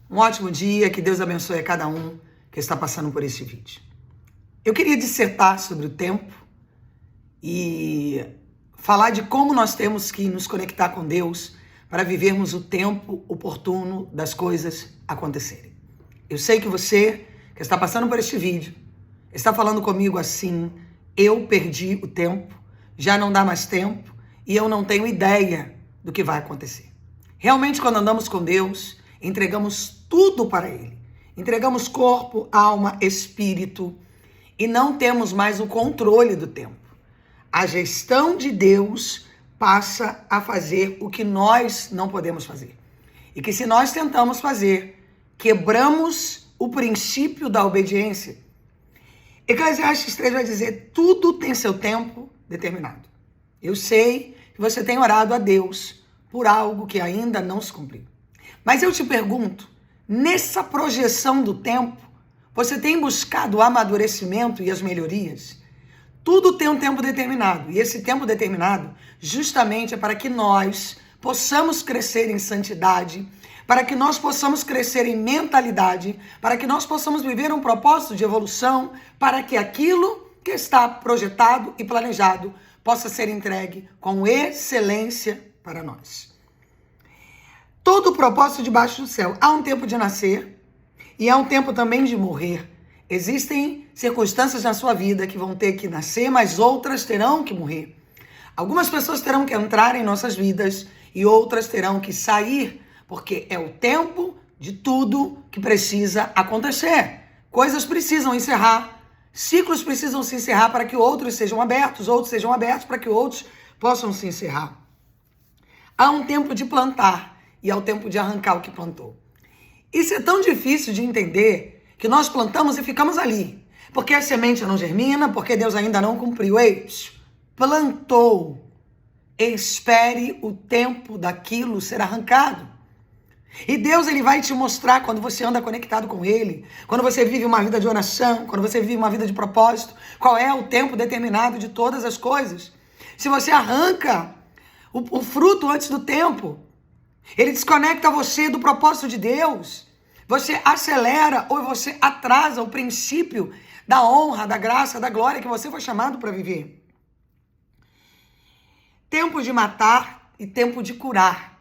Um ótimo dia, que Deus abençoe a cada um que está passando por este vídeo. Eu queria dissertar sobre o tempo e falar de como nós temos que nos conectar com Deus para vivermos o tempo oportuno das coisas acontecerem. Eu sei que você que está passando por este vídeo está falando comigo assim: eu perdi o tempo, já não dá mais tempo e eu não tenho ideia do que vai acontecer. Realmente, quando andamos com Deus, entregamos tudo para Ele. Entregamos corpo, alma, espírito e não temos mais o controle do tempo. A gestão de Deus passa a fazer o que nós não podemos fazer. E que se nós tentamos fazer, quebramos o princípio da obediência. Eclesiastes 3 vai dizer: tudo tem seu tempo determinado. Eu sei que você tem orado a Deus por algo que ainda não se cumpriu. Mas eu te pergunto, nessa projeção do tempo, você tem buscado o amadurecimento e as melhorias? Tudo tem um tempo determinado. E esse tempo determinado justamente é para que nós possamos crescer em santidade, para que nós possamos crescer em mentalidade, para que nós possamos viver um propósito de evolução, para que aquilo que está projetado e planejado possa ser entregue com excelência para nós. Todo o propósito debaixo do céu. Há um tempo de nascer e há um tempo também de morrer. Existem circunstâncias na sua vida que vão ter que nascer, mas outras terão que morrer. Algumas pessoas terão que entrar em nossas vidas e outras terão que sair, porque é o tempo de tudo que precisa acontecer. Coisas precisam encerrar, ciclos precisam se encerrar para que outros sejam abertos para que outros possam se encerrar. Há um tempo de plantar e há o tempo de arrancar o que plantou. Isso é tão difícil de entender que nós plantamos e ficamos ali. Porque a semente não germina, porque Deus ainda não cumpriu. Plantou. Espere o tempo daquilo ser arrancado. E Deus, ele vai te mostrar quando você anda conectado com Ele, quando você vive uma vida de oração, quando você vive uma vida de propósito, qual é o tempo determinado de todas as coisas. Se você arranca o fruto antes do tempo, ele desconecta você do propósito de Deus. Você acelera ou você atrasa o princípio da honra, da graça, da glória que você foi chamado para viver. Tempo de matar e tempo de curar.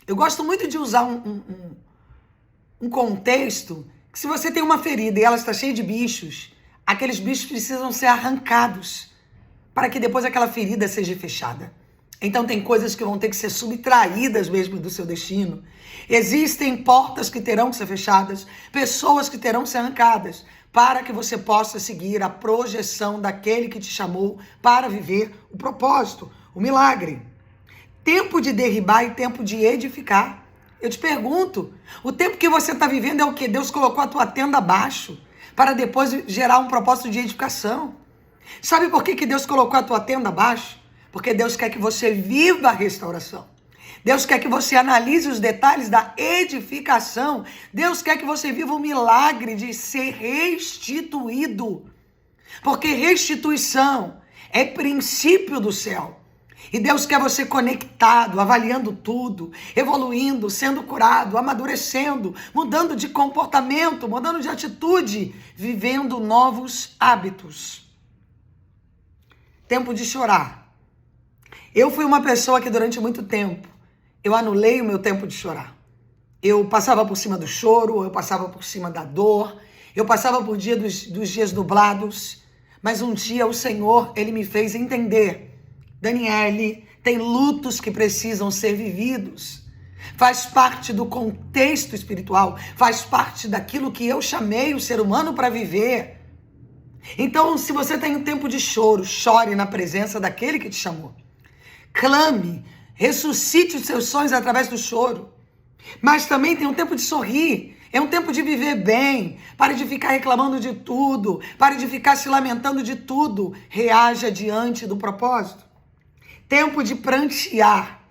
Eu gosto muito de usar um contexto que, se você tem uma ferida e ela está cheia de bichos, aqueles bichos precisam ser arrancados para que depois aquela ferida seja fechada. Então tem coisas que vão ter que ser subtraídas mesmo do seu destino. Existem portas que terão que ser fechadas, pessoas que terão que ser arrancadas, para que você possa seguir a projeção daquele que te chamou para viver o propósito, o milagre. Tempo de derribar e tempo de edificar. Eu te pergunto, o tempo que você está vivendo é o quê? Deus colocou a tua tenda abaixo para depois gerar um propósito de edificação. Sabe por que Deus colocou a tua tenda abaixo? Porque Deus quer que você viva a restauração. Deus quer que você analise os detalhes da edificação. Deus quer que você viva o milagre de ser restituído. Porque restituição é princípio do céu. E Deus quer você conectado, avaliando tudo, evoluindo, sendo curado, amadurecendo, mudando de comportamento, mudando de atitude, vivendo novos hábitos. Tempo de chorar. Eu fui uma pessoa que durante muito tempo, eu anulei o meu tempo de chorar. Eu passava por cima do choro, eu passava por cima da dor, eu passava por dos dias nublados, mas um dia o Senhor, ele me fez entender: Daniele, tem lutos que precisam ser vividos. Faz parte do contexto espiritual, faz parte daquilo que eu chamei o ser humano para viver. Então, se você tem um tempo de choro, chore na presença daquele que te chamou. Clame, ressuscite os seus sonhos através do choro. Mas também tem um tempo de sorrir. É um tempo de viver bem. Pare de ficar reclamando de tudo. Pare de ficar se lamentando de tudo. Reaja diante do propósito. Tempo de prantear.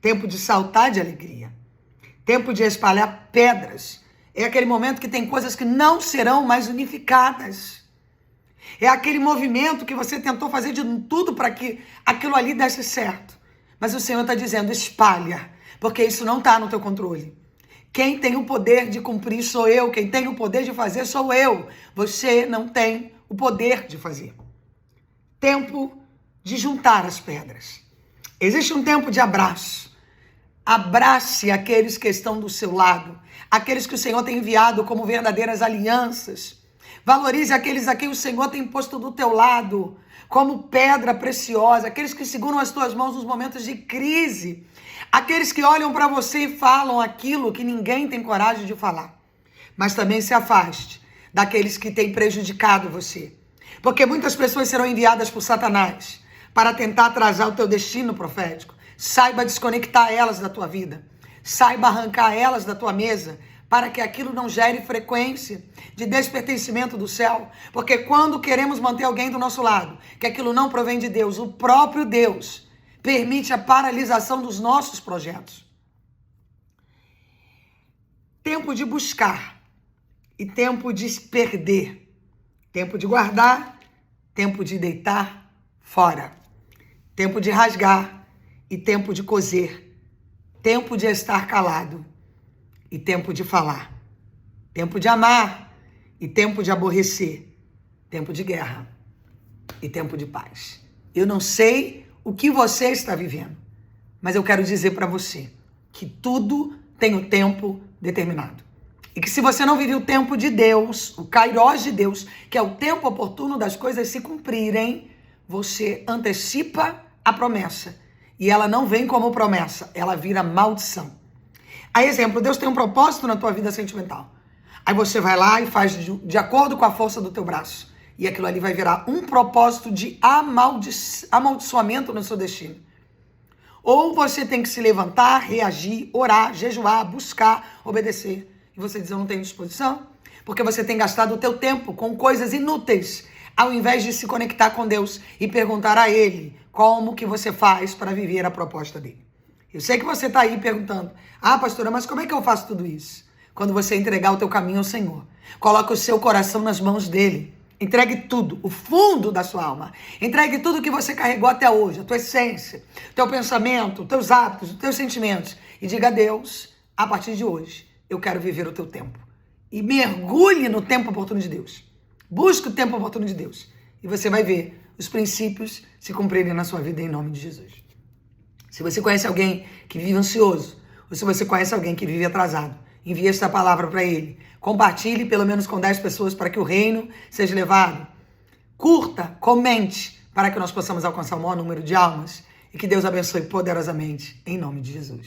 Tempo de saltar de alegria. Tempo de espalhar pedras. É aquele momento que tem coisas que não serão mais unificadas. É aquele movimento que você tentou fazer de tudo para que aquilo ali desse certo. Mas o Senhor está dizendo: espalha, porque isso não está no teu controle. Quem tem o poder de cumprir sou eu. Quem tem o poder de fazer sou eu. Você não tem o poder de fazer. Tempo de juntar as pedras. Existe um tempo de abraço. Abrace aqueles que estão do seu lado, aqueles que o Senhor tem enviado como verdadeiras alianças. Valorize aqueles a quem o Senhor tem posto do teu lado como pedra preciosa, aqueles que seguram as tuas mãos nos momentos de crise, aqueles que olham para você e falam aquilo que ninguém tem coragem de falar. Mas também se afaste daqueles que têm prejudicado você, porque muitas pessoas serão enviadas por Satanás para tentar atrasar o teu destino profético. Saiba desconectar elas da tua vida. Saiba arrancar elas da tua mesa para que aquilo não gere frequência de despertencimento do céu. Porque quando queremos manter alguém do nosso lado, que aquilo não provém de Deus, o próprio Deus permite a paralisação dos nossos projetos. Tempo de buscar e tempo de perder. Tempo de guardar, tempo de deitar fora. Tempo de rasgar e tempo de coser, tempo de estar calado e tempo de falar, tempo de amar e tempo de aborrecer, tempo de guerra e tempo de paz. Eu não sei o que você está vivendo, mas eu quero dizer para você que tudo tem um tempo determinado. E que se você não vive o tempo de Deus, o Kairos de Deus, que é o tempo oportuno das coisas se cumprirem, você antecipa a promessa. E ela não vem como promessa, ela vira maldição. A exemplo, Deus tem um propósito na tua vida sentimental. Aí você vai lá e faz de acordo com a força do teu braço. E aquilo ali vai virar um propósito de amaldiçoamento no seu destino. Ou você tem que se levantar, reagir, orar, jejuar, buscar, obedecer. E você diz, eu não tenho disposição. Porque você tem gastado o teu tempo com coisas inúteis, ao invés de se conectar com Deus e perguntar a Ele como que você faz para viver a proposta dele. Eu sei que você está aí perguntando, pastora, mas como é que eu faço tudo isso? Quando você entregar o teu caminho ao Senhor, coloca o seu coração nas mãos dele, entregue tudo, o fundo da sua alma, entregue tudo que você carregou até hoje, a tua essência, o teu pensamento, os teus hábitos, os teus sentimentos, e diga a Deus, a partir de hoje, eu quero viver o teu tempo. E mergulhe no tempo oportuno de Deus. Busque o tempo oportuno de Deus. E você vai ver os princípios se cumprirem na sua vida em nome de Jesus. Se você conhece alguém que vive ansioso, ou se você conhece alguém que vive atrasado, envie esta palavra para ele. Compartilhe pelo menos com 10 pessoas para que o reino seja levado. Curta, comente, para que nós possamos alcançar o maior número de almas. E que Deus abençoe poderosamente em nome de Jesus.